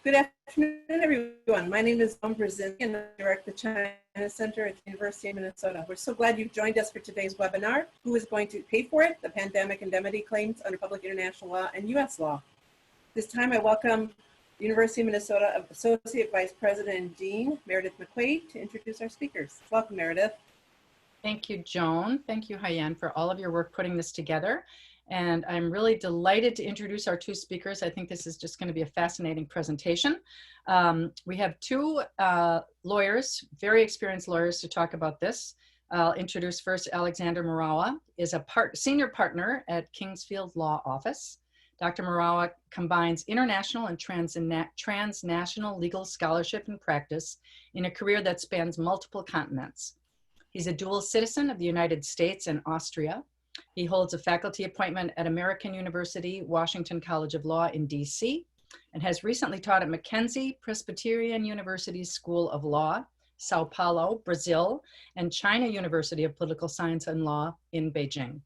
Good afternoon, everyone. My name is Wang, and I direct the China Center at the University of Minnesota. We're so glad you've joined us for today's webinar. Who is going to pay for it? The pandemic indemnity claims under public international law and U.S. law. This time I welcome University of Minnesota Associate Vice President and Dean Meredith McQuaid to introduce our speakers. Welcome, Meredith. Thank you, Joan. Thank you, Haiyan, for all of your work putting this together. And I'm really delighted to introduce our two speakers. I think this is just going to be a fascinating presentation. We have two lawyers, very experienced lawyers, to talk about this. I'll introduce first Alexander Morawa, is a senior partner at Kingsfield Law Office. Dr. Morawa combines international and transnational legal scholarship and practice in a career that spans multiple continents. He's a dual citizen of the United States and Austria. He holds a faculty appointment at American University, Washington College of Law in DC, and has recently taught at Mackenzie Presbyterian University's School of Law, Sao Paulo, Brazil, and China University of Political Science and Law in Beijing.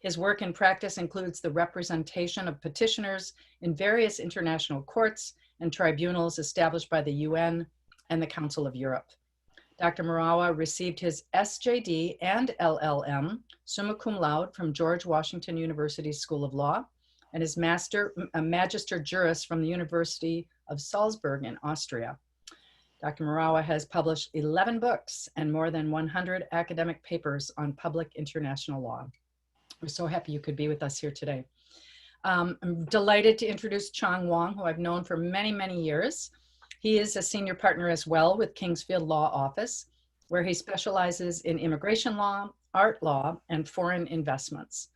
His work in practice includes the representation of petitioners in various international courts and tribunals established by the UN and the Council of Europe. Dr. Morawa received his SJD and LLM, summa cum laude, from George Washington University School of Law, and his Magister Juris from the University of Salzburg in Austria. Dr. Morawa has published 11 books and more than 100 academic papers on public international law. We're so happy you could be with us here today. I'm delighted to introduce Chang Wang, who I've known for many, many years. He is a senior partner as well with Kingsfield Law Office, where he specializes in immigration law, art law, and foreign investments.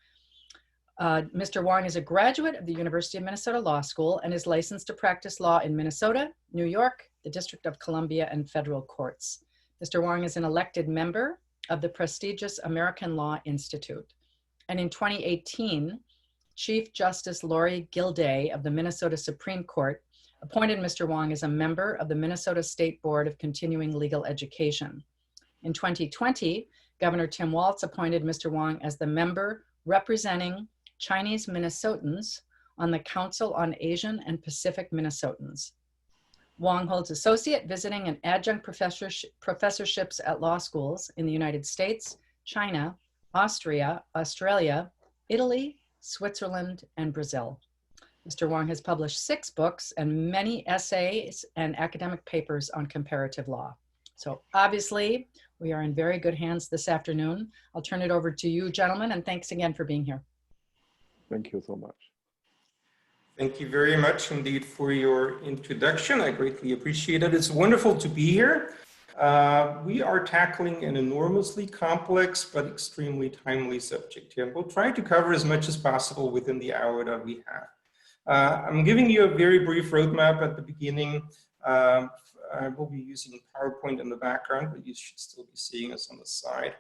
Mr. Wang is a graduate of the University of Minnesota Law School and is licensed to practice law in Minnesota, New York, the District of Columbia, and federal courts. Mr. Wang is an elected member of the prestigious American Law Institute. And in 2018, Chief Justice Lori Gilday of the Minnesota Supreme Court appointed Mr. Wang as a member of the Minnesota State Board of Continuing Legal Education. In 2020, Governor Tim Walz appointed Mr. Wang as the member representing Chinese Minnesotans on the Council on Asian and Pacific Minnesotans. Wang holds associate, visiting, and adjunct professorships at law schools in the United States, China, Austria, Australia, Italy, Switzerland, and Brazil. Mr. Wang has published 6 books and many essays and academic papers on comparative law. So obviously, we are in very good hands this afternoon. I'll turn it over to you, gentlemen, and thanks again for being here. Thank you so much. Thank you very much indeed for your introduction. I greatly appreciate it. It's wonderful to be here. We are tackling an enormously complex but extremely timely subject here. We'll try to cover as much as possible within the hour that we have. I'm giving you a very brief roadmap at the beginning. I will be using PowerPoint in the background, but you should still be seeing us on the side.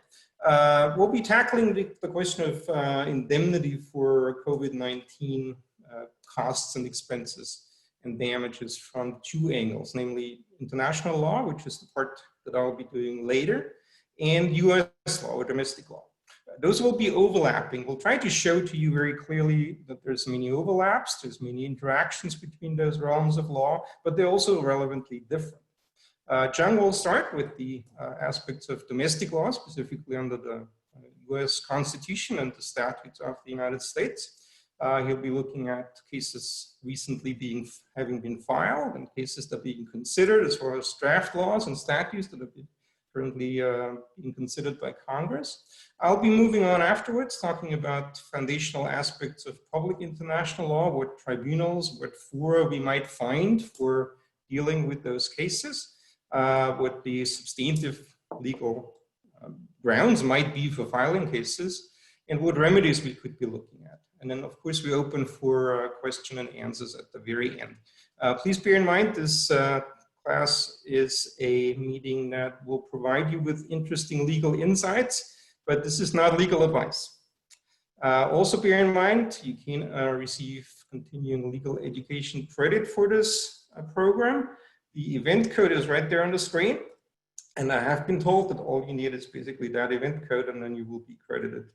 We'll be tackling the question of indemnity for COVID-19 costs and expenses and damages from 2 angles, namely international law, which is the part that I'll be doing later, and US law or domestic law. Those will be overlapping. We'll try to show to you very clearly that there's many overlaps, there's many interactions between those realms of law, but they're also relevantly different. Chang will start with the aspects of domestic law, specifically under the US Constitution and the statutes of the United States. He'll be looking at cases recently having been filed and cases that are being considered, as well as draft laws and statutes that have been currently being considered by Congress. I'll be moving on afterwards, talking about foundational aspects of public international law, what tribunals, what fora we might find for dealing with those cases, what the substantive legal grounds might be for filing cases, and what remedies we could be looking at. And then, of course, we open for question and answers at the very end. Please bear in mind this class is a meeting that will provide you with interesting legal insights, but this is not legal advice. Also bear in mind, you can receive continuing legal education credit for this program. The event code is right there on the screen. And I have been told that all you need is basically that event code, and then you will be credited.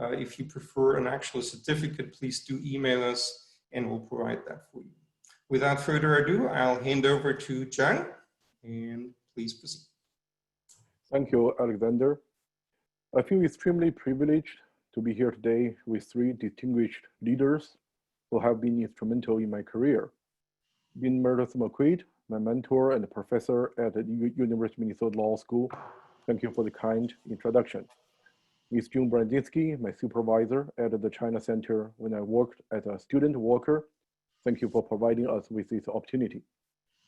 If you prefer an actual certificate, please do email us and we'll provide that for you. Without further ado, I'll hand over to Chang, and please proceed. Thank you, Alexander. I feel extremely privileged to be here today with three distinguished leaders who have been instrumental in my career. Dean Meredith McQuaid, my mentor and professor at the University of Minnesota Law School. Thank you for the kind introduction. Ms. June Brandzinski, my supervisor at the China Center when I worked as a student worker. Thank you for providing us with this opportunity.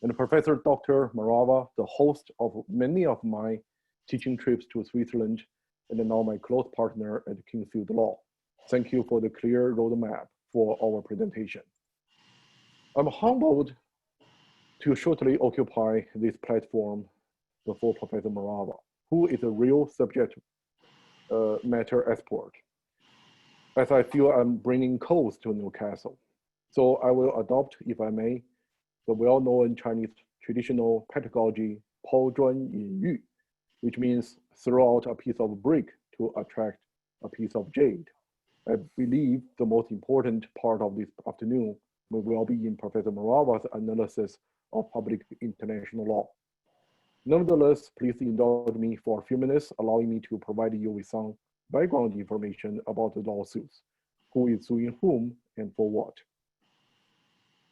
And Professor Dr. Morawa, the host of many of my teaching trips to Switzerland, and now my close partner at Kingsfield Law. Thank you for the clear roadmap for our presentation. I'm humbled to shortly occupy this platform before Professor Morawa, who is a real subject matter expert, as I feel I'm bringing coals to Newcastle. So I will adopt, if I may, the well-known Chinese traditional pedagogy, 抛砖引玉, which means throw out a piece of brick to attract a piece of jade. I believe the most important part of this afternoon will be in Professor Morawa's analysis of public international law. Nevertheless, please indulge me for a few minutes, allowing me to provide you with some background information about the lawsuits, who is suing whom and for what.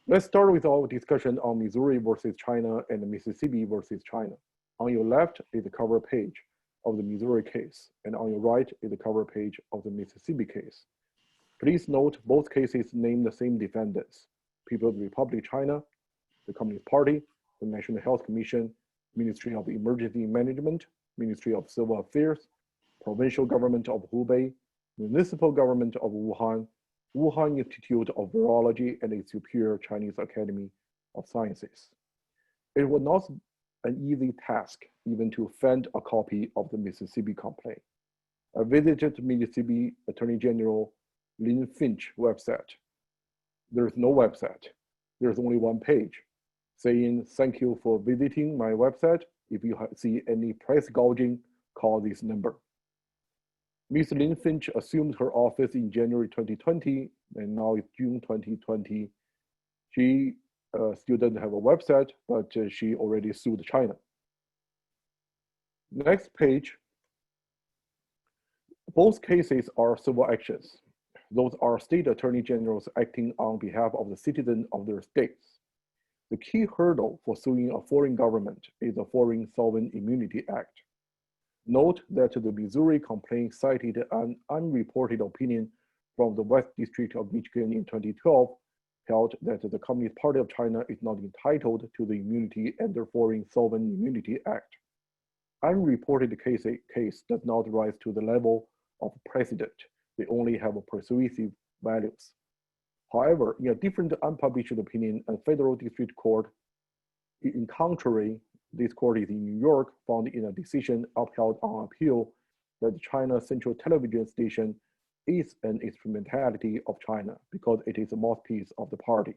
Let's start with our discussion on Missouri versus China and Mississippi versus China. On your left is the cover page of the Missouri case, and on your right is the cover page of the Mississippi case. Please note both cases name the same defendants: People's Republic of China, the Communist Party, the National Health Commission, Ministry of Emergency Management, Ministry of Civil Affairs, Provincial Government of Hubei, Municipal Government of Wuhan, Wuhan Institute of Virology, and its superior Chinese Academy of Sciences. It was not an easy task even to find a copy of the Mississippi complaint. I visited Mississippi Attorney General Lynn Finch website. There's no website. There's only one page saying, "Thank you for visiting my website. If you see any price gouging, call this number." Ms. Lynn Finch assumed her office in January 2020, and now it's June 2020. She still doesn't have a website, but she already sued China. Next page. Both cases are civil actions. Those are state attorney generals acting on behalf of the citizens of their states. The key hurdle for suing a foreign government is the Foreign Sovereign Immunity Act. Note that the Missouri complaint cited an unreported opinion from the West District of Michigan in 2012 held that the Communist Party of China is not entitled to the immunity under Foreign Sovereign Immunity Act. Unreported case does not rise to the level of precedent. They only have persuasive values. However, in a different unpublished opinion, a federal district court, in contrary, this court is in New York, found in a decision upheld on appeal that China Central Television Station is an instrumentality of China because it is a mouthpiece of the party.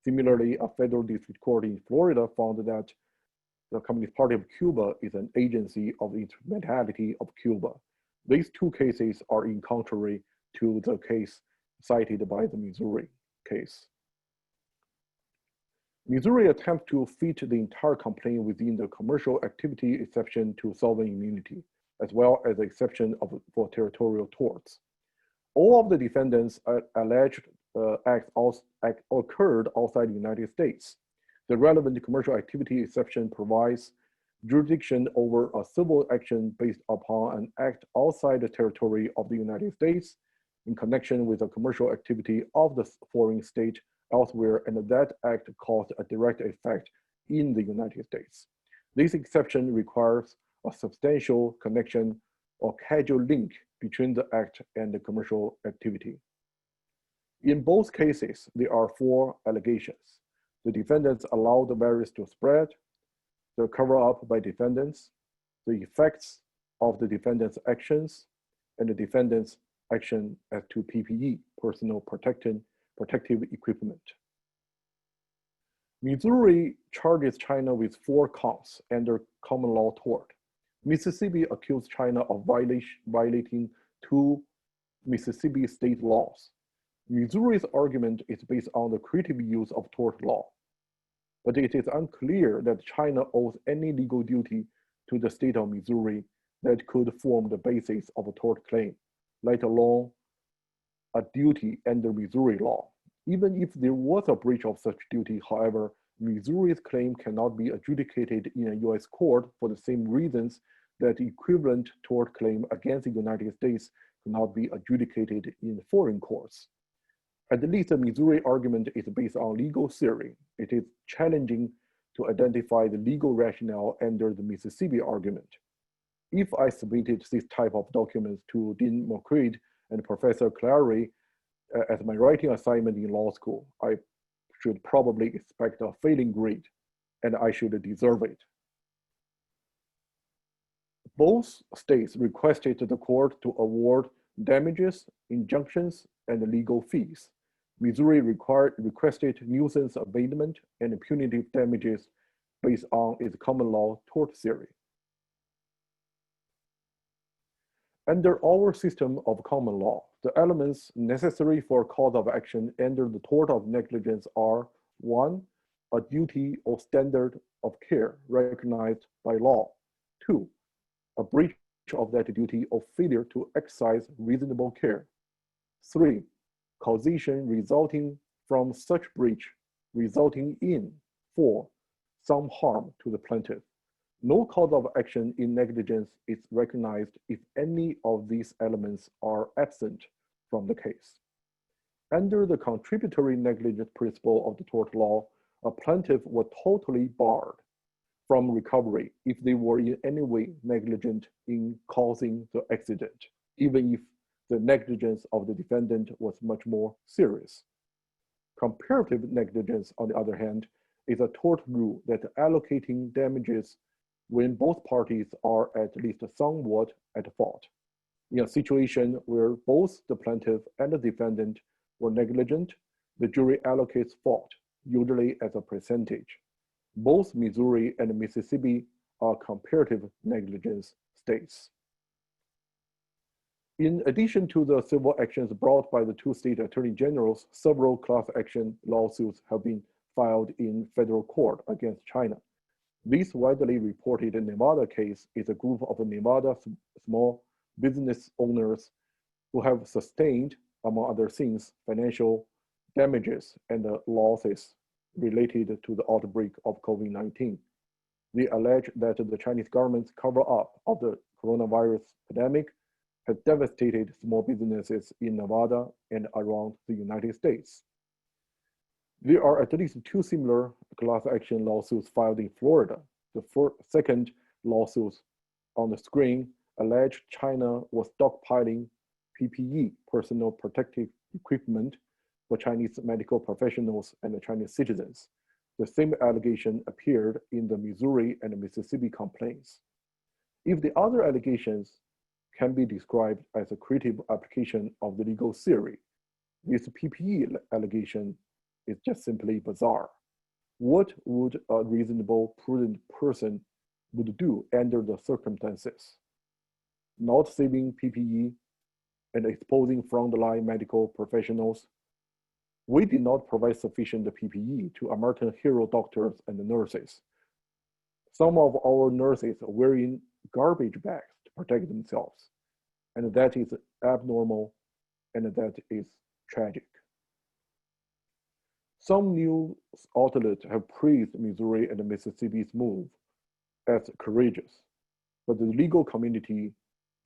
Similarly, a federal district court in Florida found that the Communist Party of Cuba is an agency of the instrumentality of Cuba. These two cases are in contrary to the case cited by the Missouri case. Missouri attempts to fit the entire complaint within the commercial activity exception to sovereign immunity, as well as the exception for territorial torts. All of the defendants' alleged acts occurred outside the United States. The relevant commercial activity exception provides jurisdiction over a civil action based upon an act outside the territory of the United States in connection with a commercial activity of the foreign state elsewhere, and that act caused a direct effect in the United States. This exception requires a substantial connection or causal link between the act and the commercial activity. In both cases, there are 4 allegations. The defendants allow the virus to spread, the cover-up by defendants, the effects of the defendants' actions, and the defendants' action as to PPE, personal protective equipment. Missouri charges China with 4 counts under common law tort. Mississippi accused China of violating 2 Mississippi state laws. Missouri's argument is based on the creative use of tort law. but it is unclear that China owes any legal duty to the state of Missouri that could form the basis of a tort claim, let alone a duty under Missouri law. Even if there was a breach of such duty, however, Missouri's claim cannot be adjudicated in a US court for the same reasons that equivalent tort claim against the United States cannot be adjudicated in foreign courts. At least the Missouri argument is based on legal theory. It is challenging to identify the legal rationale under the Mississippi argument. If I submitted this type of documents to Dean McCreed and Professor Clary as my writing assignment in law school, I should probably expect a failing grade, and I should deserve it. Both states requested the court to award damages, injunctions, and legal fees. Missouri requested nuisance abatement and punitive damages based on its common law tort theory. Under our system of common law, the elements necessary for a cause of action under the tort of negligence are: 1, a duty or standard of care recognized by law; 2, a breach of that duty or failure to exercise reasonable care; 3, causation resulting from such breach resulting in; 4, some harm to the plaintiff. No cause of action in negligence is recognized if any of these elements are absent from the case. Under the contributory negligence principle of the tort law, a plaintiff was totally barred from recovery if they were in any way negligent in causing the accident, even if the negligence of the defendant was much more serious. Comparative negligence, on the other hand, is a tort rule that allocating damages when both parties are at least somewhat at fault. In a situation where both the plaintiff and the defendant were negligent, the jury allocates fault, usually as a percentage. Both Missouri and Mississippi are comparative negligence states. In addition to the civil actions brought by the two state attorney generals, several class action lawsuits have been filed in federal court against China. This widely reported Nevada case is a group of Nevada small business owners who have sustained, among other things, financial damages and losses related to the outbreak of COVID-19. They allege that the Chinese government's cover-up of the coronavirus pandemic has devastated small businesses in Nevada and around the United States. There are at least 2 similar class action lawsuits filed in Florida. The second lawsuit on the screen alleged China was stockpiling PPE, personal protective equipment, for Chinese medical professionals and Chinese citizens. The same allegation appeared in the Missouri and Mississippi complaints. If the other allegations can be described as a creative application of the legal theory, this PPE allegation is just simply bizarre. What would a reasonable, prudent person would do under the circumstances? Not saving PPE and exposing frontline medical professionals? We did not provide sufficient PPE to American hero doctors and nurses. Some of our nurses are wearing garbage bags to protect themselves, and that is abnormal, and that is tragic. Some news outlets have praised Missouri and Mississippi's move as courageous, but the legal community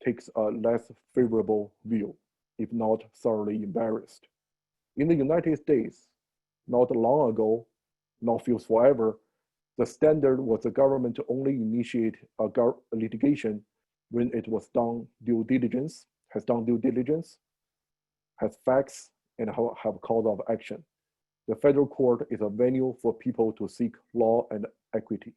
takes a less favorable view, if not thoroughly embarrassed. In the United States, not long ago, not feels forever, the standard was the government to only initiate a litigation when it was done due diligence, has facts, and have cause of action. The federal court is a venue for people to seek law and equity.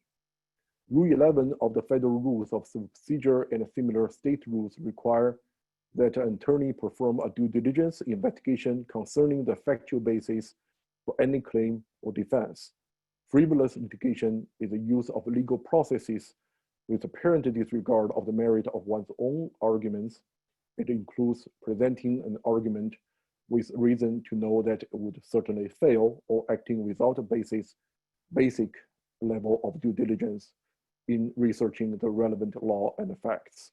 Rule 11 of the Federal Rules of Procedure and similar state rules require that an attorney perform a due diligence investigation concerning the factual basis for any claim or defense. Frivolous litigation is the use of legal processes with apparent disregard of the merit of one's own arguments. It includes presenting an argument with reason to know that it would certainly fail, or acting without a basis basic level of due diligence in researching the relevant law and facts.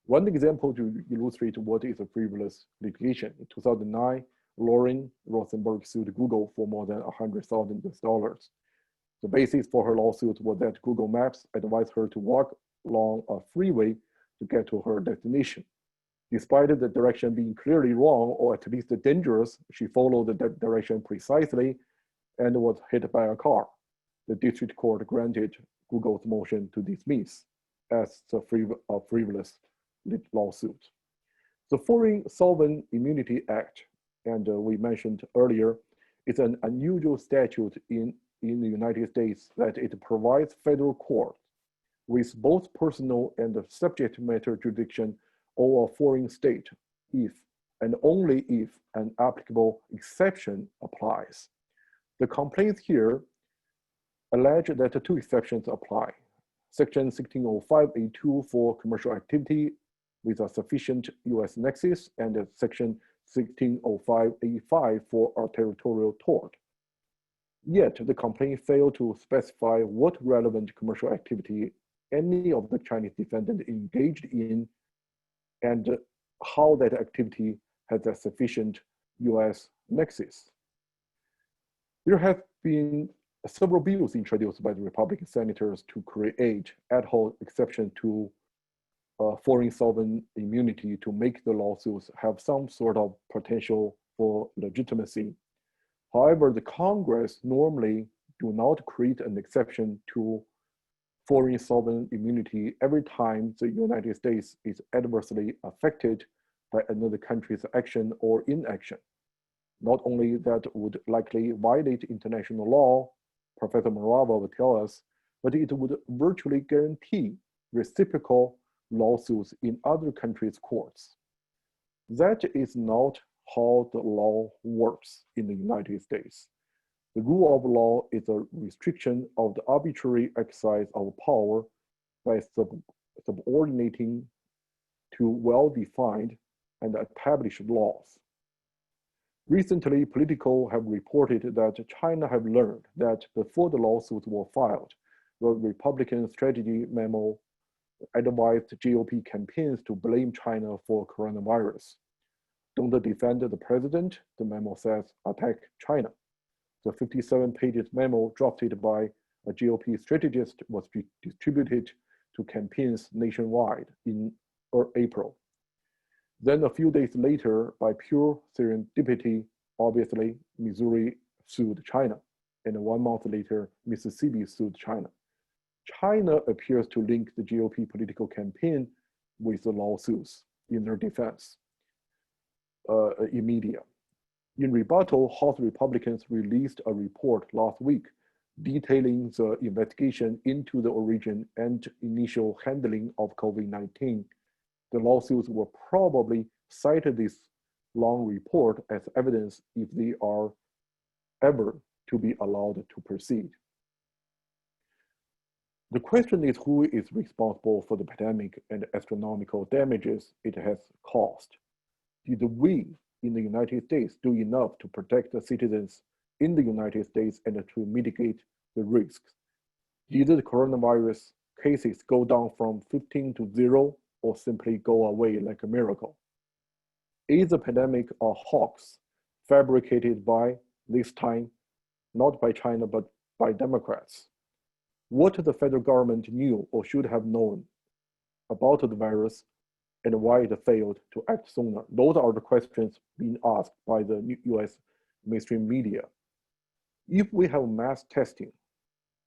One example to illustrate what is a frivolous litigation. In 2009, Lauren Rosenberg sued Google for more than $100,000. The basis for her lawsuit was that Google Maps advised her to walk along a freeway to get to her destination. Despite the direction being clearly wrong, or at least dangerous, she followed the direction precisely and was hit by a car. The district court granted Google's motion to dismiss as a frivolous lawsuit. The Foreign Sovereign Immunity Act, and we mentioned earlier, is an unusual statute in the United States that it provides federal courts with both personal and subject matter jurisdiction over a foreign state if and only if an applicable exception applies. The complaints here allege that two exceptions apply. Section 1605A2 for commercial activity with a sufficient US nexus, and Section 1605A5 for a territorial tort. Yet the complaint failed to specify what relevant commercial activity any of the Chinese defendants engaged in and how that activity has a sufficient US nexus. There have been several bills introduced by the Republican senators to create ad hoc exception to foreign sovereign immunity to make the lawsuits have some sort of potential for legitimacy. However, the Congress normally do not create an exception to foreign sovereign immunity every time the United States is adversely affected by another country's action or inaction. Not only that would likely violate international law, Professor Morawa will tell us, but it would virtually guarantee reciprocal lawsuits in other countries' courts. That is not how the law works in the United States. The rule of law is a restriction of the arbitrary exercise of power by subordinating to well-defined and established laws. Recently, Politico have reported that China have learned that before the lawsuits were filed, the Republican strategy memo advised GOP campaigns to blame China for coronavirus. Don't defend the president, the memo says, attack China. The 57-page memo drafted by a GOP strategist was distributed to campaigns nationwide in April. Then a few days later, by pure serendipity, obviously, Missouri sued China. And 1 month later, Mississippi sued China. China appears to link the GOP political campaign with the lawsuits in their defense in media. In rebuttal, House Republicans released a report last week detailing the investigation into the origin and initial handling of COVID-19. The lawsuits will probably cite this long report as evidence if they are ever to be allowed to proceed. The question is who is responsible for the pandemic and astronomical damages it has caused. Did we in the United States do enough to protect the citizens in the United States and to mitigate the risks? Did the coronavirus cases go down from 15 to 0 or simply go away like a miracle? Is the pandemic a hoax fabricated by, this time, not by China, but by Democrats? What the federal government knew or should have known about the virus and why it failed to act sooner? Those are the questions being asked by the US mainstream media. If we have mass testing,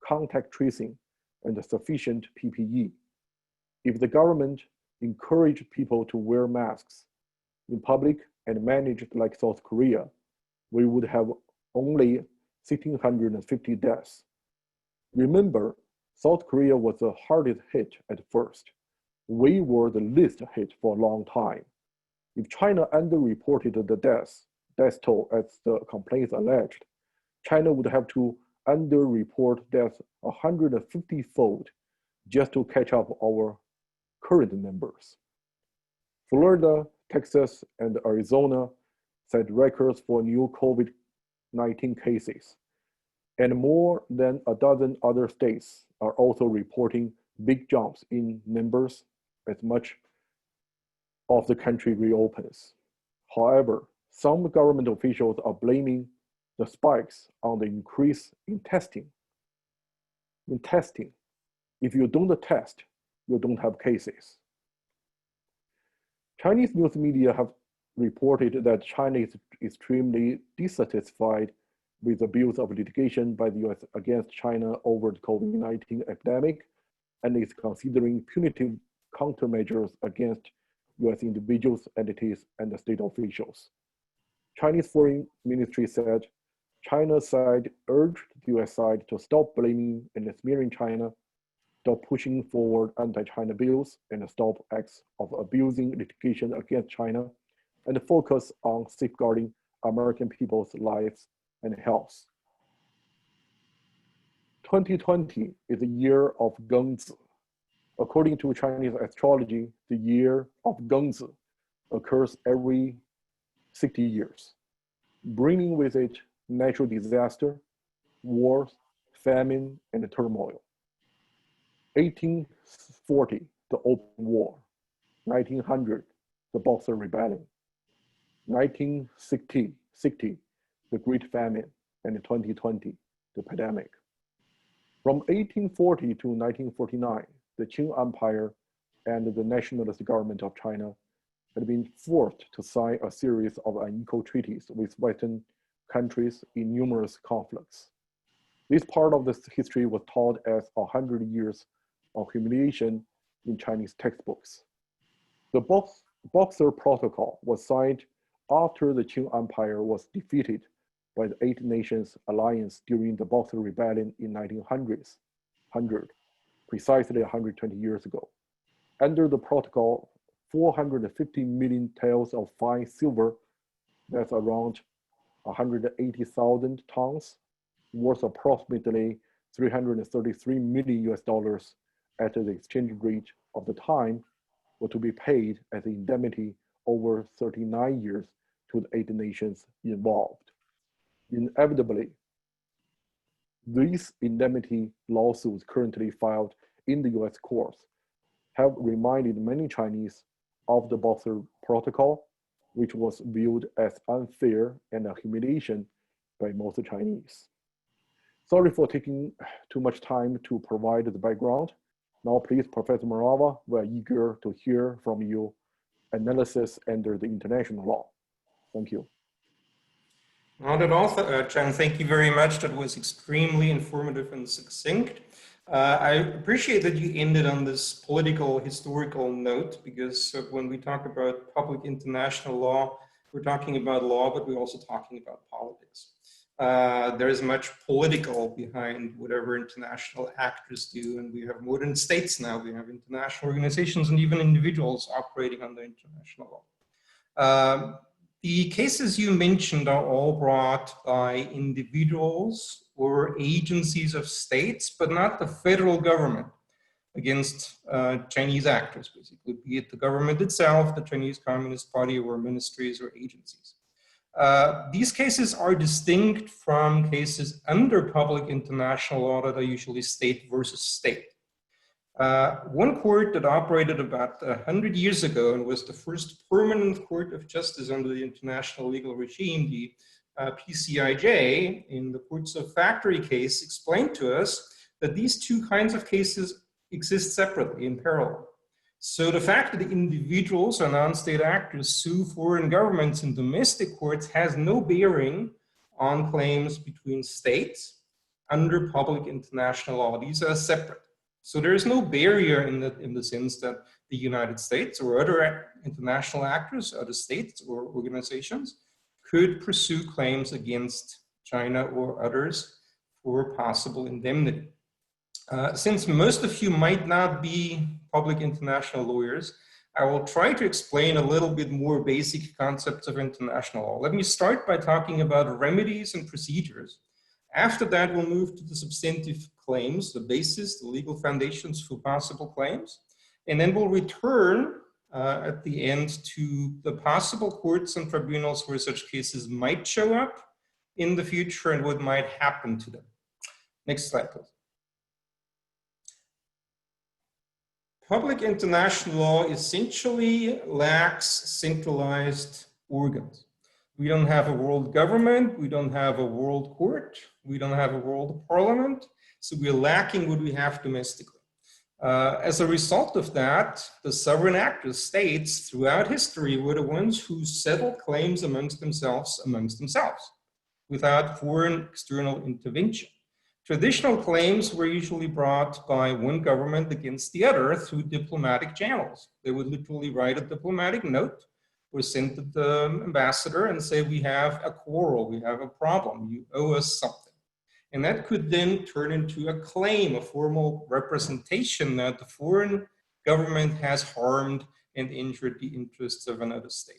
contact tracing, and sufficient PPE, if the government encouraged people to wear masks in public and managed like South Korea, we would have only 1,650 deaths. Remember, South Korea was the hardest hit at first. We were the least hit for a long time. If China underreported the death toll as the complaints alleged, China would have to underreport deaths 150-fold just to catch up our current numbers. Florida, Texas, and Arizona set records for new COVID-19 cases. And more than a dozen other states are also reporting big jumps in numbers as much of the country reopens. However, some government officials are blaming the spikes on the increase in testing. If you don't test, you don't have cases. Chinese news media have reported that China is extremely dissatisfied with the bills of litigation by the US against China over the COVID-19 epidemic, and is considering punitive countermeasures against US individuals, entities, and state officials. Chinese Foreign Ministry said China's side urged the US side to stop blaming and smearing China, stop pushing forward anti-China bills, and stop acts of abusing litigation against China, and focus on safeguarding American people's lives and health. 2020 is the year of Gengzi. According to Chinese astrology, the year of Gengzi occurs every 60 years, bringing with it natural disaster, wars, famine, and turmoil. 1840, the Open War. 1900, the Boxer Rebellion. 1960, the Great Famine, and 2020, the pandemic. From 1840 to 1949, the Qing Empire and the nationalist government of China had been forced to sign a series of unequal treaties with Western countries in numerous conflicts. This part of the history was taught as 100 years of humiliation in Chinese textbooks. The Boxer Protocol was signed after the Qing Empire was defeated by the Eight Nations Alliance during the Boxer Rebellion in 1900, precisely 120 years ago. Under the protocol, 450 million taels of fine silver, that's around 180,000 tons, worth approximately $333 million at the exchange rate of the time, were to be paid as indemnity over 39 years to the 8 nations involved. Inevitably, these indemnity lawsuits currently filed in the US courts have reminded many Chinese of the Boxer Protocol, which was viewed as unfair and a humiliation by most Chinese. Sorry for taking too much time to provide the background. Now please, Professor Morawa, we're eager to hear from you analysis under the international law. Thank you. Not at all, Chang. Thank you very much. That was extremely informative and succinct. I appreciate that you ended on this political historical note, because when we talk about public international law, we're talking about law, but we're also talking about politics. There is much political behind whatever international actors do, and we have modern states now. We have international organizations and even individuals operating under international law. The cases you mentioned are all brought by individuals or agencies of states, but not the federal government, against Chinese actors, basically, be it the government itself, the Chinese Communist Party, or ministries or agencies. These cases are distinct from cases under public international law that are usually state versus state. One court that operated about 100 years ago and was the first permanent court of justice under the international legal regime, the PCIJ, in the courts of factory case, explained to us that these two kinds of cases exist separately in parallel. So the fact that individuals or non-state actors sue foreign governments in domestic courts has no bearing on claims between states under public international law. These are separate. So there is no barrier in the sense that the United States or other international actors, other states or organizations could pursue claims against China or others for possible indemnity. Since most of you might not be public international lawyers, I will try to explain a little bit more basic concepts of international law. Let me start by talking about remedies and procedures. After that, we'll move to the substantive claims, the basis, the legal foundations for possible claims. And then we'll return at the end to the possible courts and tribunals where such cases might show up in the future and what might happen to them. Next slide, please. Public international law essentially lacks centralized organs. We don't have a world government, we don't have a world court, we don't have a world parliament, so we're lacking what we have domestically. As a result of that, the sovereign actors, states throughout history, were the ones who settled claims amongst themselves without foreign external intervention. Traditional claims were usually brought by one government against the other through diplomatic channels. They would literally write a diplomatic note or send to the ambassador and say, we have a quarrel, we have a problem, you owe us something. And that could then turn into a claim, a formal representation that the foreign government has harmed and injured the interests of another state.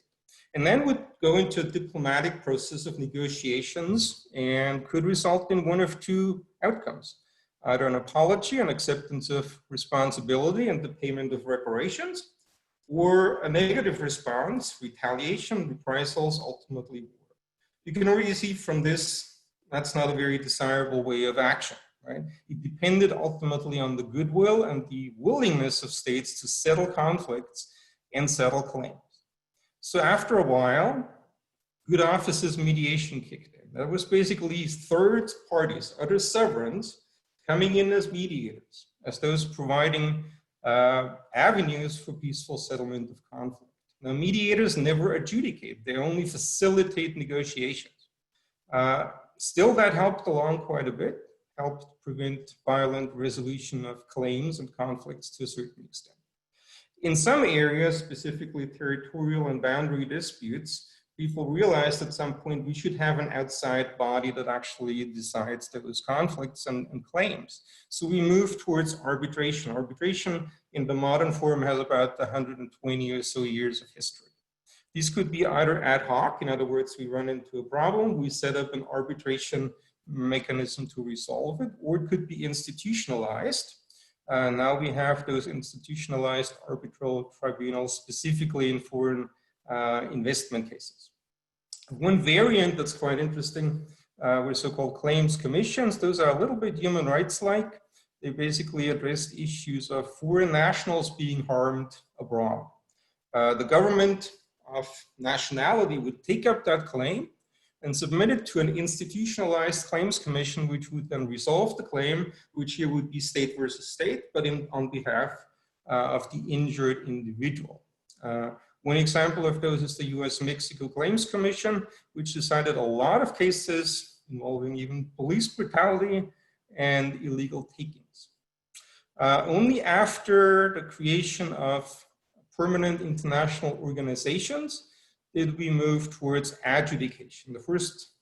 And then would go into a diplomatic process of negotiations and could result in one of two outcomes: either an apology, an acceptance of responsibility and the payment of reparations, or a negative response, retaliation, reprisals, ultimately war. You can already see from this, that's not a very desirable way of action, right? It depended ultimately on the goodwill and the willingness of states to settle conflicts and settle claims. So after a while, good offices mediation kicked in. That was basically third parties, other sovereigns, coming in as mediators, as those providing avenues for peaceful settlement of conflict. Now, mediators never adjudicate, they only facilitate negotiations. Still, that helped along quite a bit, helped prevent violent resolution of claims and conflicts to a certain extent. In some areas, specifically territorial and boundary disputes, people realized at some point we should have an outside body that actually decides those conflicts and claims. So we moved towards arbitration. Arbitration in the modern form has about 120 or so years of history. These could be either ad hoc, in other words, we run into a problem, we set up an arbitration mechanism to resolve it, or it could be institutionalized. Now we have those institutionalized arbitral tribunals specifically in foreign investment cases. One variant that's quite interesting were so-called claims commissions. Those are a little bit human rights-like. They basically addressed issues of foreign nationals being harmed abroad. The government of nationality would take up that claim and submit it to an institutionalized claims commission, which would then resolve the claim, which here would be state versus state, but on behalf of the injured individual. One example of those is the US-Mexico Claims Commission, which decided a lot of cases involving even police brutality and illegal takings. Only after the creation of permanent international organizations did we move towards adjudication. The first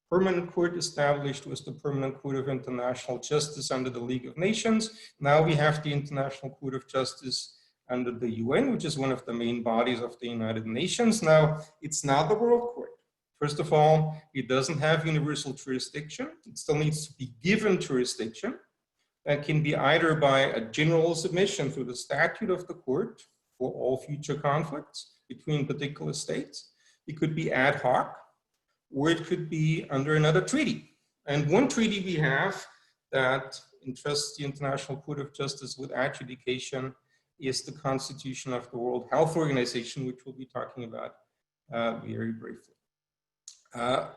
permanent court established was the Permanent Court of International Justice under the League of Nations. Now we have the International Court of Justice under the UN, which is one of the main bodies of the United Nations. Now, it's not the World Court. First of all, it doesn't have universal jurisdiction. It still needs to be given jurisdiction. That can be either by a general submission through the statute of the court for all future conflicts between particular states. It could be ad hoc, or it could be under another treaty. And one treaty we have that entrusts the International Court of Justice with adjudication is the Constitution of the World Health Organization, which we'll be talking about very briefly.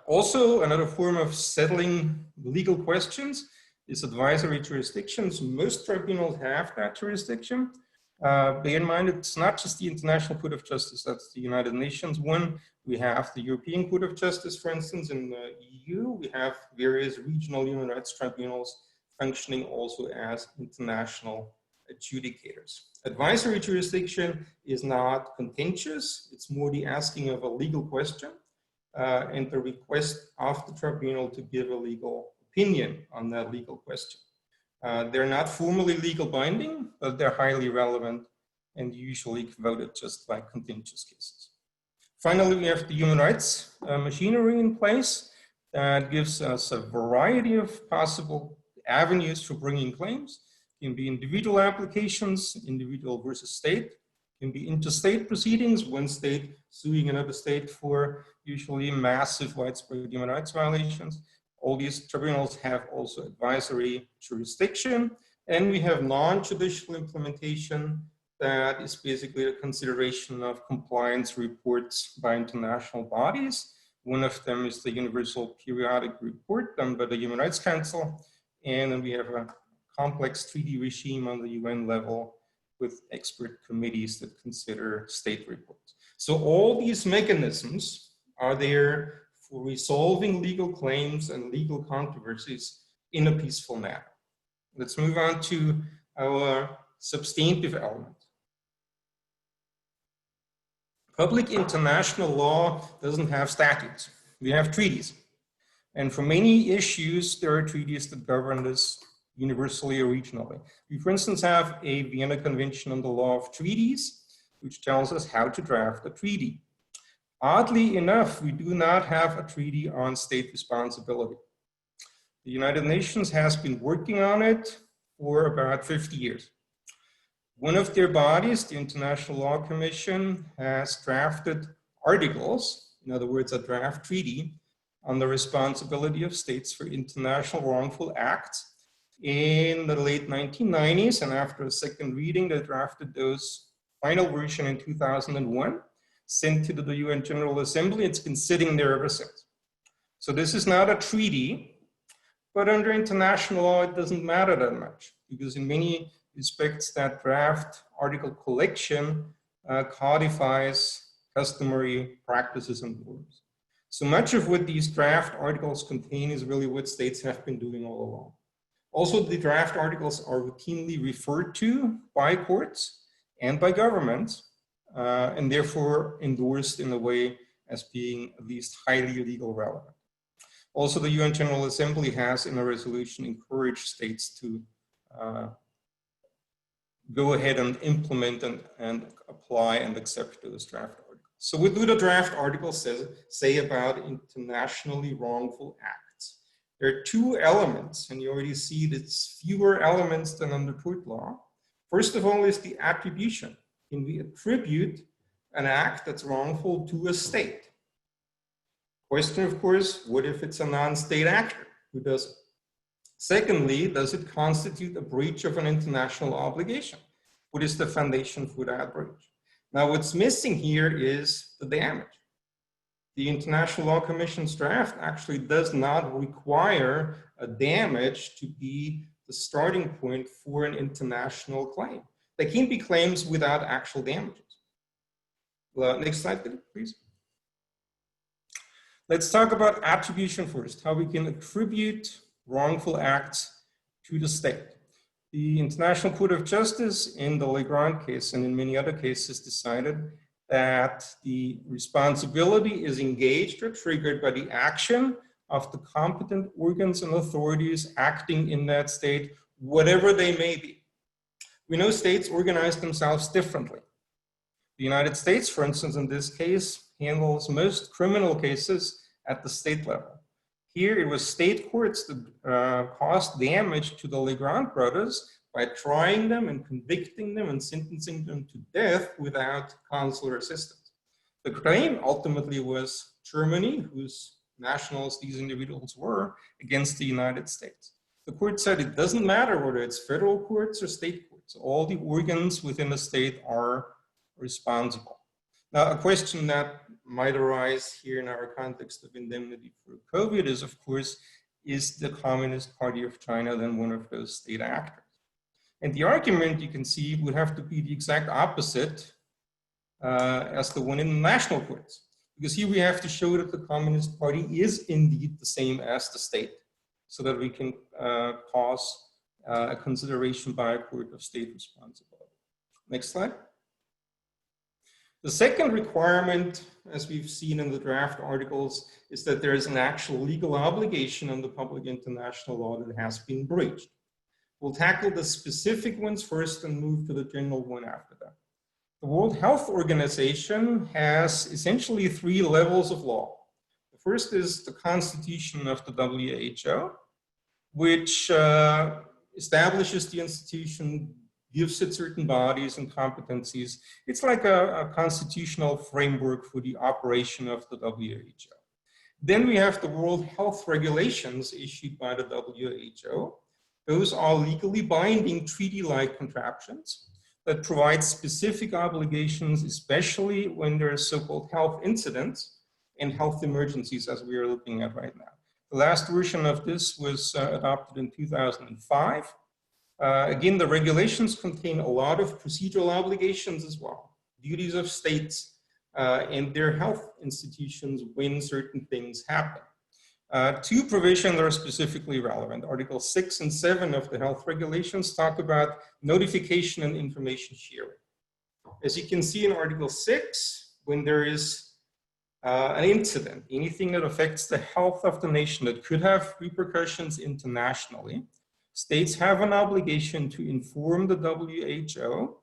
Also, another form of settling legal questions is advisory jurisdictions. Most tribunals have that jurisdiction. Bear in mind, it's not just the International Court of Justice, that's the United Nations one. We have the European Court of Justice, for instance, in the EU. We have various regional human rights tribunals functioning also as international adjudicators. Advisory jurisdiction is not contentious. It's more the asking of a legal question and the request of the tribunal to give a legal opinion on that legal question. They're not formally legal binding, but they're highly relevant and usually voted just like contentious cases. Finally, we have the human rights machinery in place that gives us a variety of possible avenues for bringing claims. It can be individual applications, individual versus state. It can be interstate proceedings, one state suing another state for usually massive widespread human rights violations. All these tribunals have also advisory jurisdiction, and we have non-judicial implementation that is basically a consideration of compliance reports by international bodies. One of them is the Universal Periodic Report done by the Human Rights Council, and then we have a complex treaty regime on the UN level with expert committees that consider state reports. So all these mechanisms are there for resolving legal claims and legal controversies in a peaceful manner. Let's move on to our substantive element. Public international law doesn't have statutes. We have treaties. And for many issues, there are treaties that govern this universally or regionally. We, for instance, have a Vienna Convention on the Law of Treaties, which tells us how to draft a treaty. Oddly enough, we do not have a treaty on state responsibility. The United Nations has been working on it for about 50 years. One of their bodies, the International Law Commission, has drafted articles, in other words, a draft treaty, on the responsibility of states for international wrongful acts in the late 1990s, and after a second reading, they drafted those final version in 2001, sent to the UN General Assembly. It's been sitting there ever since. So this is not a treaty, but under international law, it doesn't matter that much, because in many respects, that draft article collection codifies customary practices and norms. So much of what these draft articles contain is really what states have been doing all along. Also, the draft articles are routinely referred to by courts and by governments, and therefore endorsed in a way as being at least highly legal relevant. Also, the UN General Assembly has, in a resolution, encouraged states to go ahead and implement and apply and accept those draft articles. So what do the draft articles say about internationally wrongful acts? There are two elements, and you already see that it's fewer elements than under tort law. First of all is the attribution. Can we attribute an act that's wrongful to a state? Question, of course, what if it's a non-state actor? Who does it? Secondly, does it constitute a breach of an international obligation? What is the foundation for that breach? Now, what's missing here is the damage. The International Law Commission's draft actually does not require a damage to be the starting point for an international claim. There can be claims without actual damages. Next slide, please. Let's talk about attribution first, how we can attribute wrongful acts to the state. The International Court of Justice in the Legrand case and in many other cases decided that the responsibility is engaged or triggered by the action of the competent organs and authorities acting in that state, whatever they may be. We know states organize themselves differently. The United States, for instance, in this case, handles most criminal cases at the state level. Here, it was state courts that caused damage to the Legrand brothers by trying them and convicting them and sentencing them to death without consular assistance. The claim ultimately was Germany, whose nationals these individuals were, against the United States. The court said it doesn't matter whether it's federal courts or state courts. All the organs within the state are responsible. Now, a question that might arise here in our context of indemnity for COVID is, of course, is the Communist Party of China then one of those state actors? And the argument you can see would have to be the exact opposite as the one in the national courts. Because here we have to show that the Communist Party is indeed the same as the state, so that we can cause a consideration by a court of state responsibility. Next slide. The second requirement, as we've seen in the draft articles, is that there is an actual legal obligation under public international law that has been breached. We'll tackle the specific ones first and move to the general one after that. The World Health Organization has essentially three levels of law. The first is the Constitution of the WHO, which establishes the institution, gives it certain bodies and competencies. It's like a constitutional framework for the operation of the WHO. Then we have the World Health Regulations issued by the WHO. Those are legally binding treaty-like contraptions that provide specific obligations, especially when there are so-called health incidents and health emergencies, as we are looking at right now. The last version of this was adopted in 2005. Again, the regulations contain a lot of procedural obligations as well, duties of states and their health institutions when certain things happen. Two provisions are specifically relevant. Article 6 and 7 of the health regulations talk about notification and information sharing. As you can see in Article 6, when there is an incident, anything that affects the health of the nation that could have repercussions internationally, states have an obligation to inform the WHO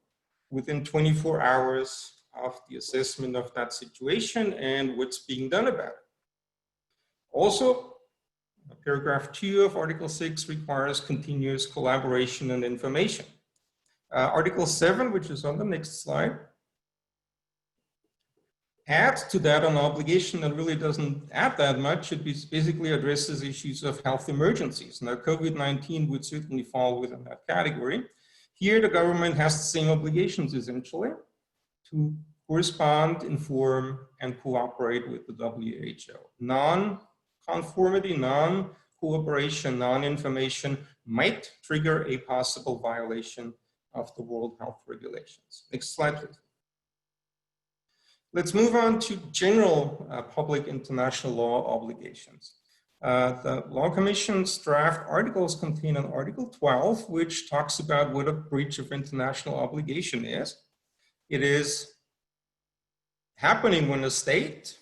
within 24 hours of the assessment of that situation and what's being done about it. Also, paragraph 2 of Article 6 requires continuous collaboration and information. Article 7, which is on the next slide, adds to that an obligation that really doesn't add that much. It basically addresses issues of health emergencies. Now, COVID-19 would certainly fall within that category. Here, the government has the same obligations, essentially, to correspond, inform, and cooperate with the WHO. Non-conformity, non-cooperation, non-information might trigger a possible violation of the World Health Regulations. Next slide, please. Let's move on to general public international law obligations. The Law Commission's draft articles contain an Article 12, which talks about what a breach of international obligation is. It is happening when a state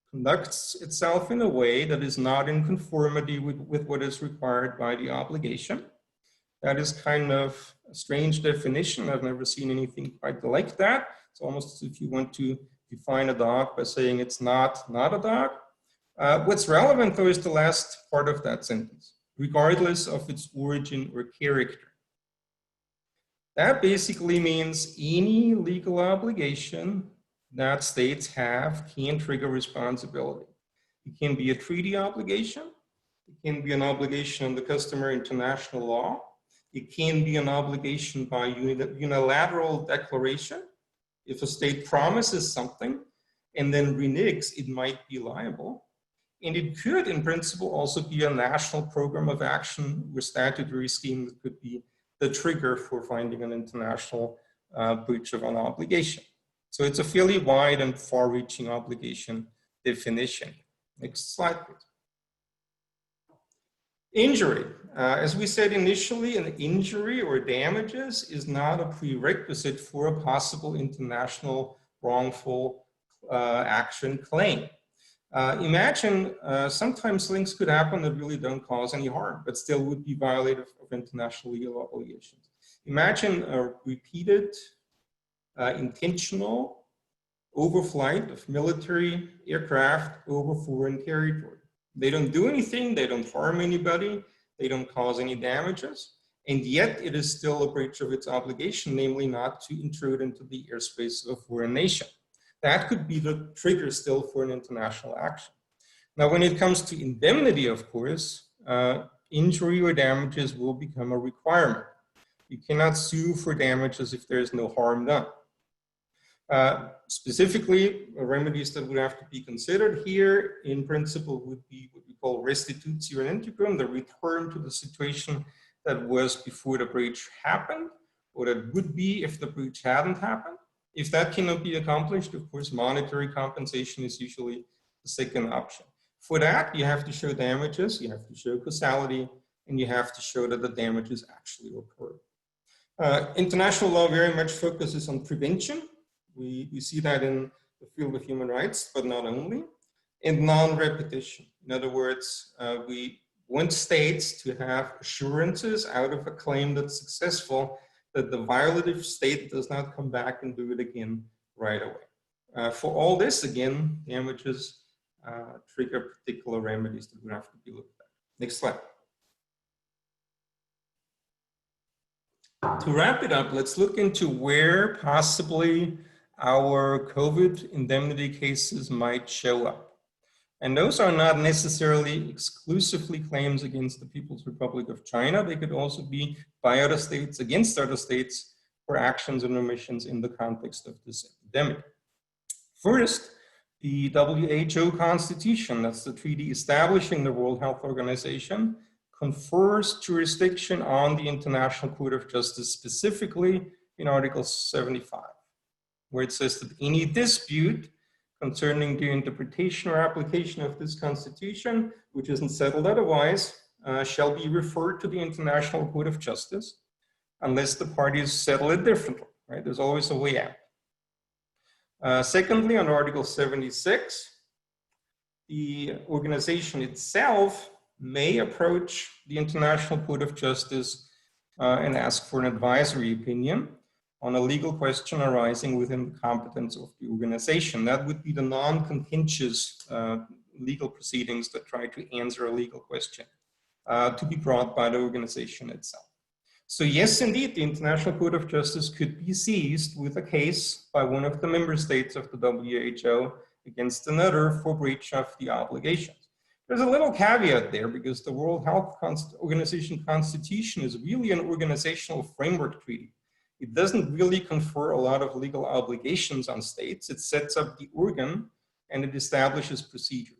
conducts itself in a way that is not in conformity with what is required by the obligation. That is kind of a strange definition. I've never seen anything quite like that. It's almost as if you want to define a dog by saying it's not a dog. What's relevant, though, is the last part of that sentence, regardless of its origin or character. That basically means any legal obligation that states have can trigger responsibility. It can be a treaty obligation. It can be an obligation under customary international law. It can be an obligation by unilateral declaration. If a state promises something and then reneges, it might be liable. And it could, in principle, also be a national program of action or statutory scheme that could be the trigger for finding an international breach of an obligation. So it's a fairly wide and far-reaching obligation definition. Next slide, please. Injury. As we said initially, an injury or damages is not a prerequisite for a possible international wrongful action claim. Imagine sometimes things could happen that really don't cause any harm, but still would be violative of international legal obligations. Imagine a repeated, intentional overflight of military aircraft over foreign territory. They don't do anything, they don't harm anybody, they don't cause any damages, and yet it is still a breach of its obligation, namely not to intrude into the airspace of a foreign nation. That could be the trigger still for an international action. Now, when it comes to indemnity, of course, injury or damages will become a requirement. You cannot sue for damages if there is no harm done. Specifically, remedies that would have to be considered here, in principle, would be what we call restitutio in integrum, the return to the situation that was before the breach happened, or that would be if the breach hadn't happened. If that cannot be accomplished, of course, monetary compensation is usually the second option. For that, you have to show damages, you have to show causality, and you have to show that the damages actually occurred. International law very much focuses on prevention. We see that in the field of human rights, but not only, and non-repetition. In other words, we want states to have assurances out of a claim that's successful that the violative state does not come back and do it again right away. For all this, again, damages trigger particular remedies that would have to be looked at. Next slide. To wrap it up, let's look into where possibly our COVID indemnity cases might show up. And those are not necessarily exclusively claims against the People's Republic of China. They could also be by other states against other states for actions and omissions in the context of this epidemic. First, the WHO Constitution, that's the treaty establishing the World Health Organization, confers jurisdiction on the International Court of Justice, specifically in Article 75, where it says that any dispute concerning the interpretation or application of this constitution, which isn't settled otherwise, shall be referred to the International Court of Justice unless the parties settle it differently, right? There's always a way out. Secondly, under Article 76, the organization itself may approach the International Court of Justice and ask for an advisory opinion on a legal question arising within the competence of the organization. That would be the non-contentious legal proceedings that try to answer a legal question to be brought by the organization itself. So yes, indeed, the International Court of Justice could be seized with a case by one of the member states of the WHO against another for breach of the obligations. There's a little caveat there because the World Health Organization Constitution is really an organizational framework treaty. It doesn't really confer a lot of legal obligations on states. It sets up the organ and it establishes procedures.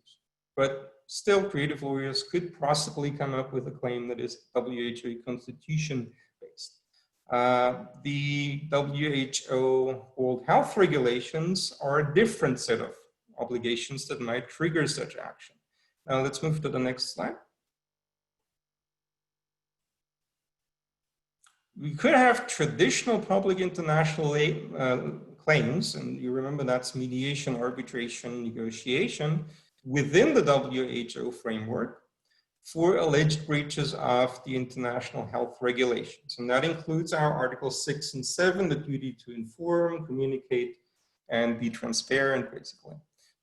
But still, creative lawyers could possibly come up with a claim that is WHO Constitution based. The WHO World Health regulations are a different set of obligations that might trigger such action. Now let's move to the next slide. We could have traditional public international claims, and you remember that's mediation, arbitration, negotiation within the WHO framework for alleged breaches of the international health regulations. And that includes our Articles 6 and 7, the duty to inform, communicate, and be transparent, basically.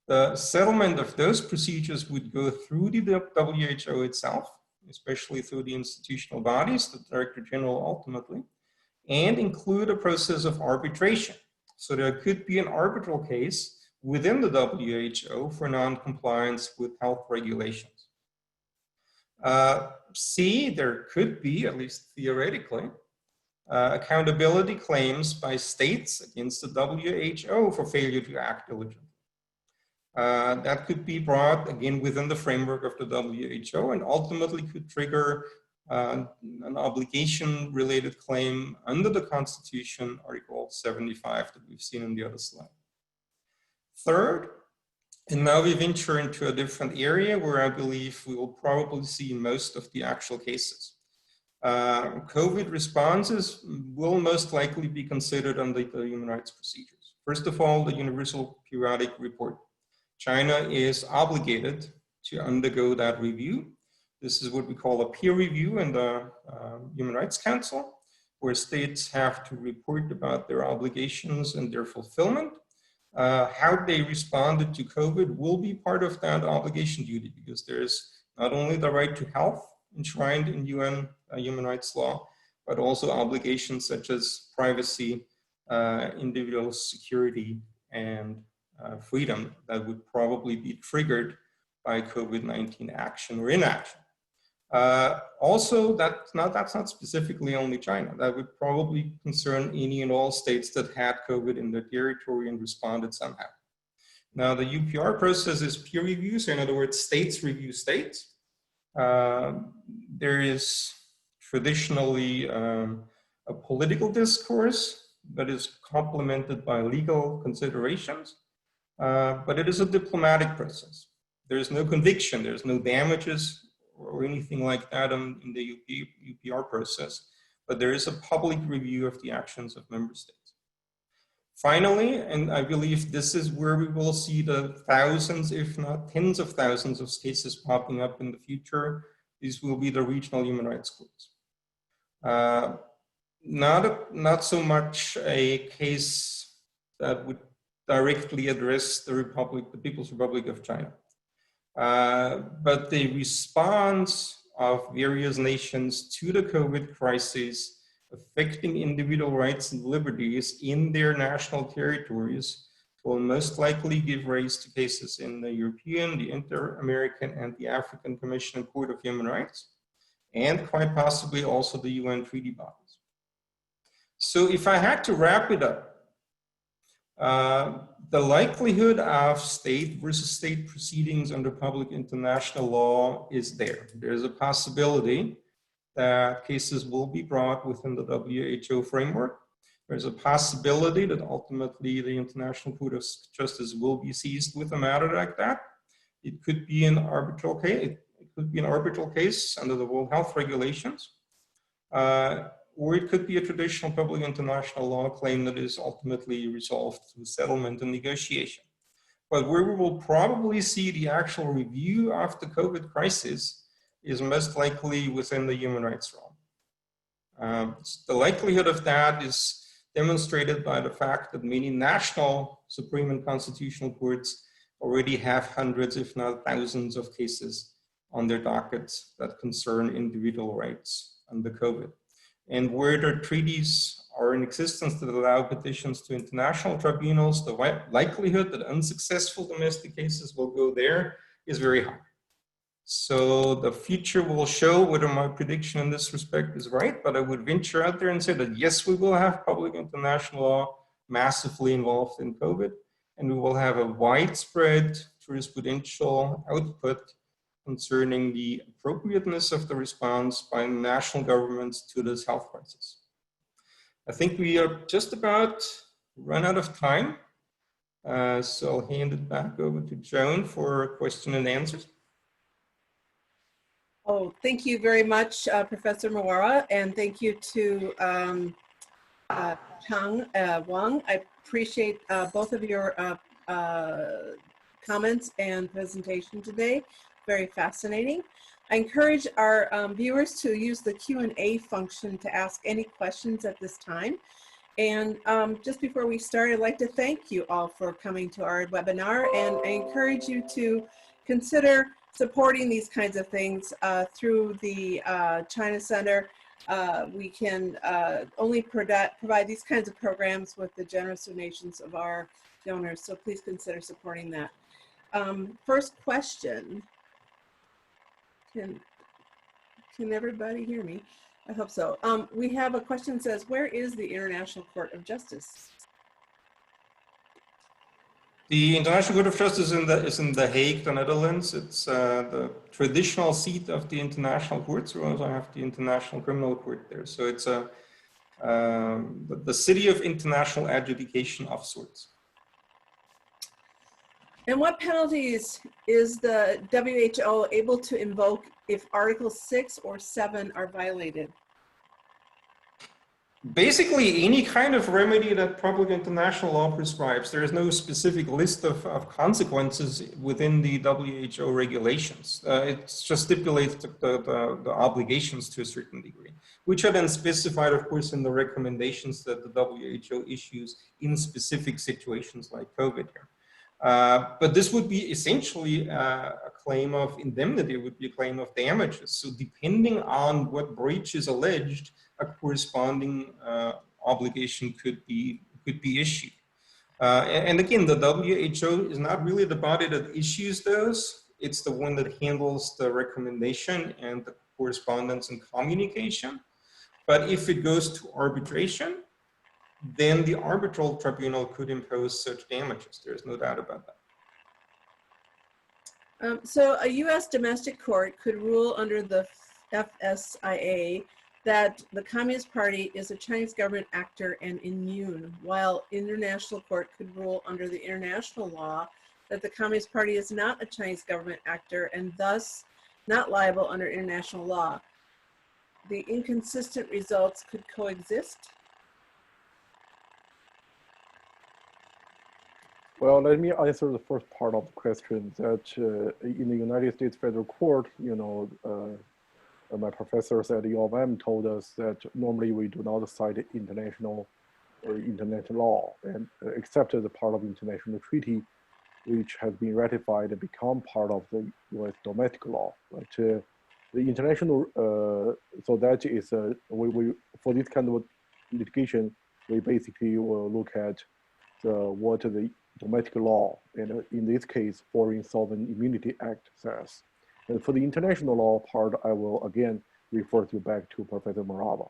The settlement of those procedures would go through the WHO itself, especially through the institutional bodies, the Director General ultimately, and include a process of arbitration. So there could be an arbitral case within the WHO for non-compliance with health regulations. C, there could be, at least theoretically, accountability claims by states against the WHO for failure to act diligently. That could be brought again within the framework of the WHO and ultimately could trigger an obligation-related claim under the Constitution, Article 75 that we've seen on the other slide. Third, and now we venture into a different area where I believe we will probably see most of the actual cases. COVID responses will most likely be considered under the human rights procedures. First of all, the Universal Periodic Report. China is obligated to undergo that review. This is what we call a peer review in the Human Rights Council, where states have to report about their obligations and their fulfillment. How they responded to COVID will be part of that obligation duty because there's not only the right to health enshrined in UN human rights law, but also obligations such as privacy, individual security, and freedom that would probably be triggered by COVID-19 action or inaction. Also, that's not specifically only China. That would probably concern any and all states that had COVID in their territory and responded somehow. Now, the UPR process is peer review, so in other words, states review states. There is traditionally a political discourse that is complemented by legal considerations. But it is a diplomatic process. There is no conviction, there's no damages or anything like that in the UPR process, but there is a public review of the actions of member states. Finally, and I believe this is where we will see the thousands, if not tens of thousands of cases popping up in the future, these will be the regional human rights courts. Not so much a case that would directly address the People's Republic of China. But the response of various nations to the COVID crisis affecting individual rights and liberties in their national territories will most likely give rise to cases in the European, the Inter-American, and the African Commission and Court of Human Rights, and quite possibly also the UN treaty bodies. So if I had to wrap it up, the likelihood of state versus state proceedings under public international law is there. There's a possibility that cases will be brought within the WHO framework. There's a possibility that ultimately the International Court of Justice will be seized with a matter like that. It could be an arbitral case. It could be an arbitral case under the World Health Regulations. Or it could be a traditional public international law claim that is ultimately resolved through settlement and negotiation. But where we will probably see the actual review of the COVID crisis is most likely within the human rights realm. The likelihood of that is demonstrated by the fact that many national Supreme and Constitutional Courts already have hundreds, if not thousands, of cases on their dockets that concern individual rights under COVID. And where the treaties are in existence that allow petitions to international tribunals, the likelihood that unsuccessful domestic cases will go there is very high. So the future will show whether my prediction in this respect is right, but I would venture out there and say that yes, we will have public international law massively involved in COVID, and we will have a widespread jurisprudential output concerning the appropriateness of the response by national governments to this health crisis. I think we are just about run out of time. So I'll hand it back over to Joan for question and answers. Oh, thank you very much, Professor Morawa, and thank you to Chang, Wang. I appreciate both of your comments and presentation today. Very fascinating. I encourage our viewers to use the Q&A function to ask any questions at this time. And just before we start, I'd like to thank you all for coming to our webinar, and I encourage you to consider supporting these kinds of things through the China Center. We can only provide these kinds of programs with the generous donations of our donors, so please consider supporting that. First question. Can everybody hear me? I hope so. We have a question that says, where is the International Court of Justice? The International Court of Justice is in The Hague, the Netherlands. It's the traditional seat of the international courts. We also have the International Criminal Court there. So it's the city of international adjudication of sorts. And what penalties is the WHO able to invoke if Article 6 or 7 are violated? Basically, any kind of remedy that public international law prescribes. There is no specific list of consequences within the WHO regulations. It just stipulates the obligations to a certain degree, which are then specified, of course, in the recommendations that the WHO issues in specific situations like COVID here. But this would be essentially a claim of indemnity, it would be a claim of damages. So depending on what breach is alleged, a corresponding obligation could be issued. And again, the WHO is not really the body that issues those. It's the one that handles the recommendation and the correspondence and communication. But if it goes to arbitration, then the arbitral tribunal could impose such damages. There's no doubt about that. So a U.S. domestic court could rule under the FSIA that the Communist Party is a Chinese government actor and immune, while international court could rule under the international law that the Communist Party is not a Chinese government actor and thus not liable under international law. The inconsistent results could coexist. Well, let me answer the first part of the question that in the United States Federal Court, my professors at U of M told us that normally we do not cite international law, and except as a part of international treaty, which has been ratified and become part of the U.S. domestic law. But the international, so that is, we for this kind of litigation, we basically will look at what the domestic law, and in this case, Foreign Sovereign Immunity Act says. And for the international law part, I will again refer you back to Professor Morawa.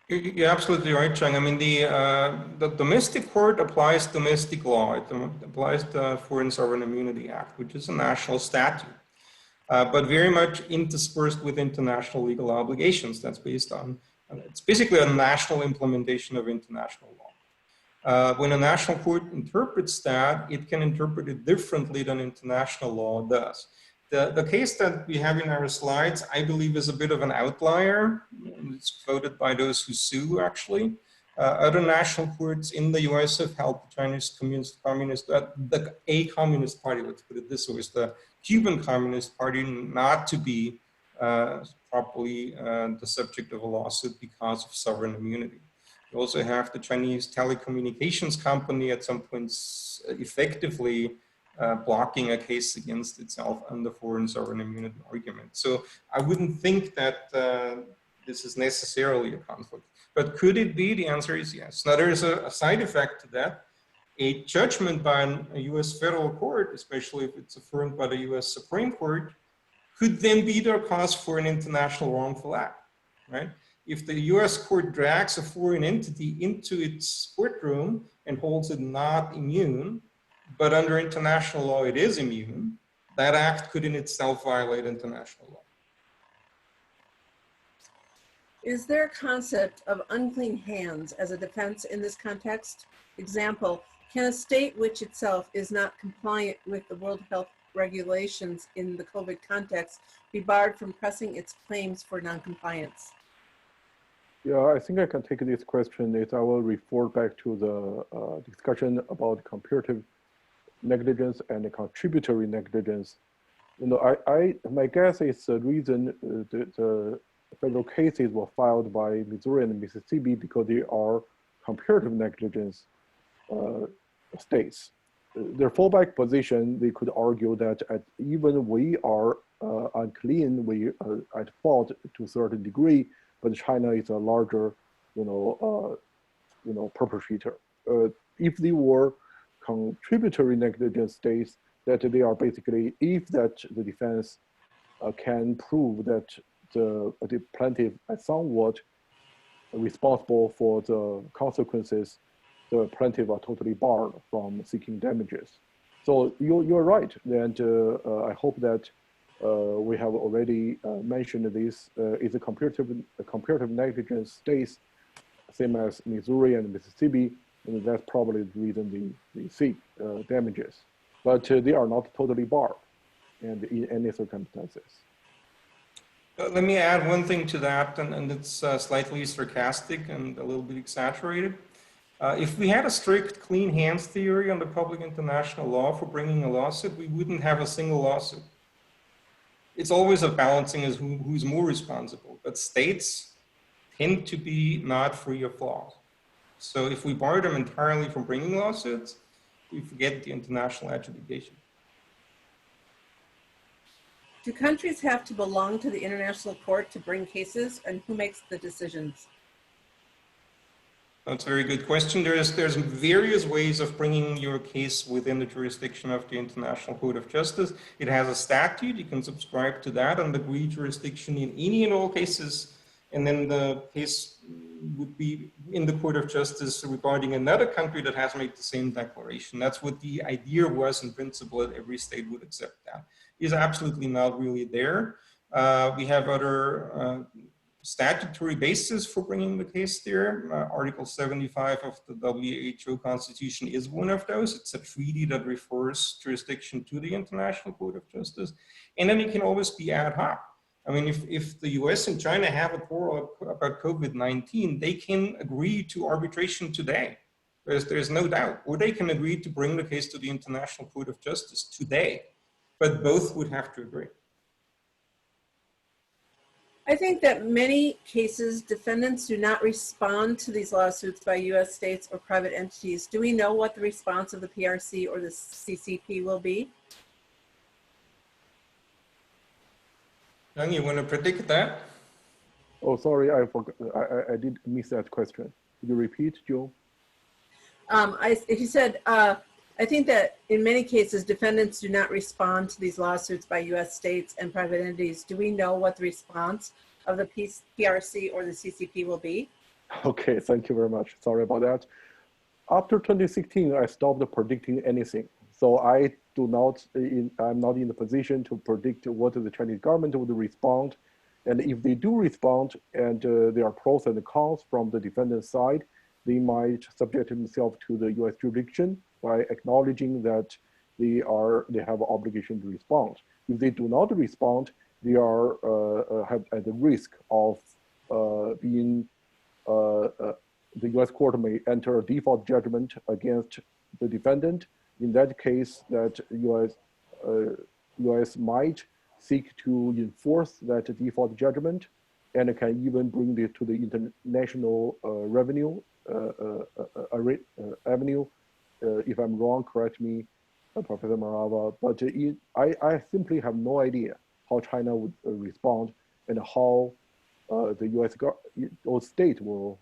You're absolutely right, Chang. I mean, the domestic court applies domestic law. It applies the Foreign Sovereign Immunity Act, which is a national statute, but very much interspersed with international legal obligations. That's based on, it's basically a national implementation of international law. When a national court interprets that, it can interpret it differently than international law does. The case that we have in our slides, I believe, is a bit of an outlier. It's quoted by those who sue, actually. Other national courts in the US have held the Chinese Communist Communist Party, let's put it this way, is the Cuban Communist Party, not to be properly the subject of a lawsuit because of sovereign immunity. You also have the Chinese telecommunications company at some points effectively blocking a case against itself under foreign sovereign immunity argument. So I wouldn't think that this is necessarily a conflict, but could it be? The answer is yes. Now there is a side effect to that. A judgment by a US federal court, especially if it's affirmed by the US Supreme Court, could then be the cause for an international wrongful act, right? If the US court drags a foreign entity into its courtroom and holds it not immune, but under international law it is immune, that act could in itself violate international law. Is there a concept of unclean hands as a defense in this context? Example, can a state which itself is not compliant with the World Health regulations in the COVID context be barred from pressing its claims for noncompliance? Yeah, I think I can take this question. I will refer back to the discussion about comparative negligence and contributory negligence. You know, my guess is the reason the federal cases were filed by Missouri and Mississippi because they are comparative negligence states. Their fallback position, they could argue that even we are unclean, we are at fault to a certain degree, but China is a larger, perpetrator. If they were contributory negligence states, that they are basically, if that the defense can prove that the plaintiff is somewhat responsible for the consequences, the plaintiff are totally barred from seeking damages. So you're right, and I hope that we have already mentioned this is a comparative negligence states, same as Missouri and Mississippi, and that's probably the reason they seek damages. But they are not totally barred, and in any circumstances. Let me add one thing to that, and it's slightly sarcastic and a little bit exaggerated. If we had a strict clean hands theory on the public international law for bringing a lawsuit, we wouldn't have a single lawsuit. It's always a balancing as who's more responsible, but states tend to be not free of flaws. So if we bar them entirely from bringing lawsuits, we forget the international adjudication. Do countries have to belong to the international court to bring cases, and who makes the decisions? That's a very good question. There's various ways of bringing your case within the jurisdiction of the International Court of Justice. It has a statute, you can subscribe to that and agree jurisdiction in any and all cases. And then the case would be in the Court of Justice regarding another country that has made the same declaration. That's what the idea was in principle, that every state would accept that. It's absolutely not really there. We have other statutory basis for bringing the case there. Article 75 of the WHO Constitution is one of those. It's a treaty that refers jurisdiction to the International Court of Justice. And then it can always be ad hoc. I mean, if the US and China have a quarrel about COVID-19, they can agree to arbitration today. There's no doubt. Or they can agree to bring the case to the International Court of Justice today. But both would have to agree. I think that many cases, defendants do not respond to these lawsuits by US states or private entities. Do we know what the response of the PRC or the CCP will be? Chang, you want to predict that? Oh, sorry, I forgot. I did miss that question. Could you repeat, Joe? He said, I think that in many cases, defendants do not respond to these lawsuits by U.S. states and private entities. Do we know what the response of the PRC or the CCP will be? Okay, thank you very much. Sorry about that. After 2016, I stopped predicting anything. So I do not, I'm not in the position to predict what the Chinese government would respond. And if they do respond and there are pros and cons from the defendant side, they might subject themselves to the US jurisdiction by acknowledging that they have an obligation to respond. If they do not respond, they are at the risk of being, the US court may enter a default judgment against the defendant. In that case, that US might seek to enforce that default judgment, and it can even bring it to the international avenue. If I'm wrong, correct me, Professor Morawa. But I simply have no idea how China would respond and how the US or state will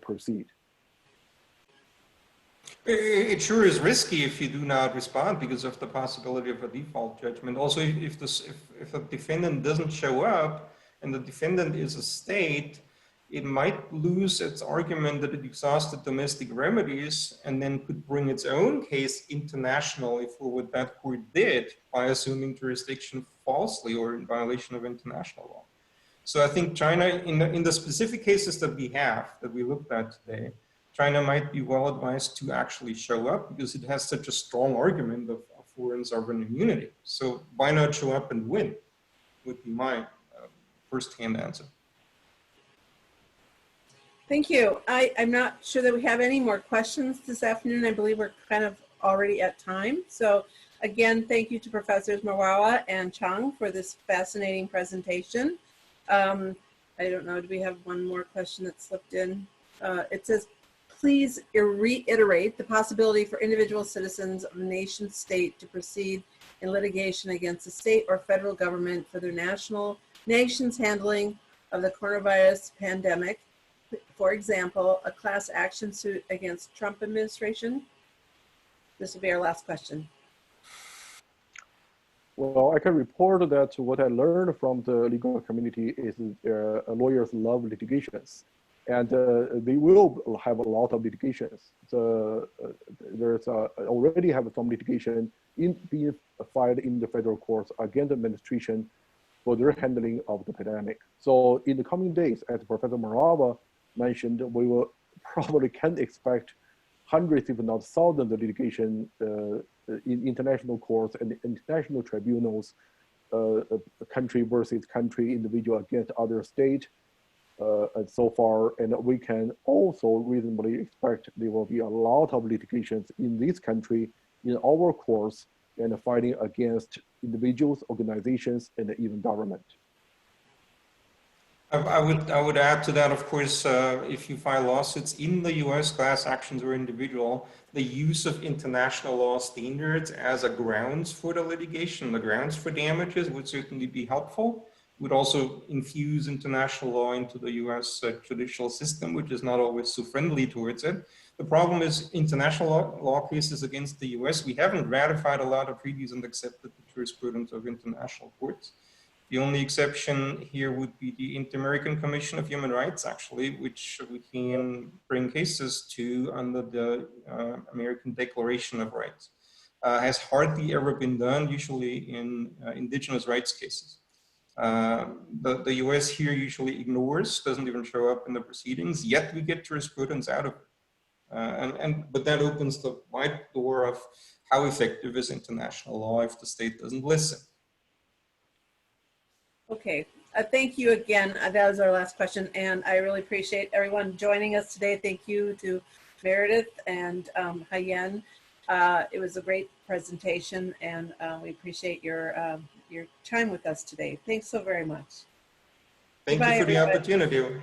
proceed. It sure is risky if you do not respond because of the possibility of a default judgment. Also, if a defendant doesn't show up and the defendant is a state, it might lose its argument that it exhausted domestic remedies and then could bring its own case internationally for what that court did by assuming jurisdiction falsely or in violation of international law. So I think China, in the specific cases that we looked at today, China might be well advised to actually show up because it has such a strong argument of foreign sovereign immunity. So why not show up and win, would be my first-hand answer. Thank you. I'm not sure that we have any more questions this afternoon. I believe we're kind of already at time. So again, thank you to Professors Morawa and Chang for this fascinating presentation. I don't know, do we have one more question that slipped in? It says, please reiterate the possibility for individual citizens of a nation state to proceed in litigation against the state or federal government for their nation's handling of the coronavirus pandemic. For example, a class action suit against Trump administration. This will be our last question. Well, I can report that what I learned from the legal community is lawyers love litigations. And they will have a lot of litigations. There's already have some litigation being filed in the federal courts against the administration for their handling of the pandemic. So in the coming days, as Professor Morawa mentioned, we will probably can expect hundreds, if not thousands, of litigation in international courts and international tribunals, country versus country, individual against other state. And so far, and we can also reasonably expect there will be a lot of litigations in this country, in our courts, and fighting against individuals, organizations, and even government. I would add to that, of course, if you file lawsuits in the US, class actions or individual, the use of international law standards as a grounds for the litigation, the grounds for damages would certainly be helpful. Would also infuse international law into the US judicial system, which is not always so friendly towards it. The problem is international law cases against the US, we haven't ratified a lot of treaties and accepted the jurisprudence of international courts. The only exception here would be the Inter-American Commission of Human Rights, actually, which we can bring cases to under the American Declaration of Rights. Has hardly ever been done, usually in indigenous rights cases. The US here usually ignores, doesn't even show up in the proceedings, yet we get jurisprudence out of it. But that opens the wide door of how effective is international law if the state doesn't listen. Okay, thank you again. That was our last question, and I really appreciate everyone joining us today. Thank you to Meredith and Haiyan. It was a great presentation, and we appreciate your time with us today. Thanks so very much. Thank you for the opportunity.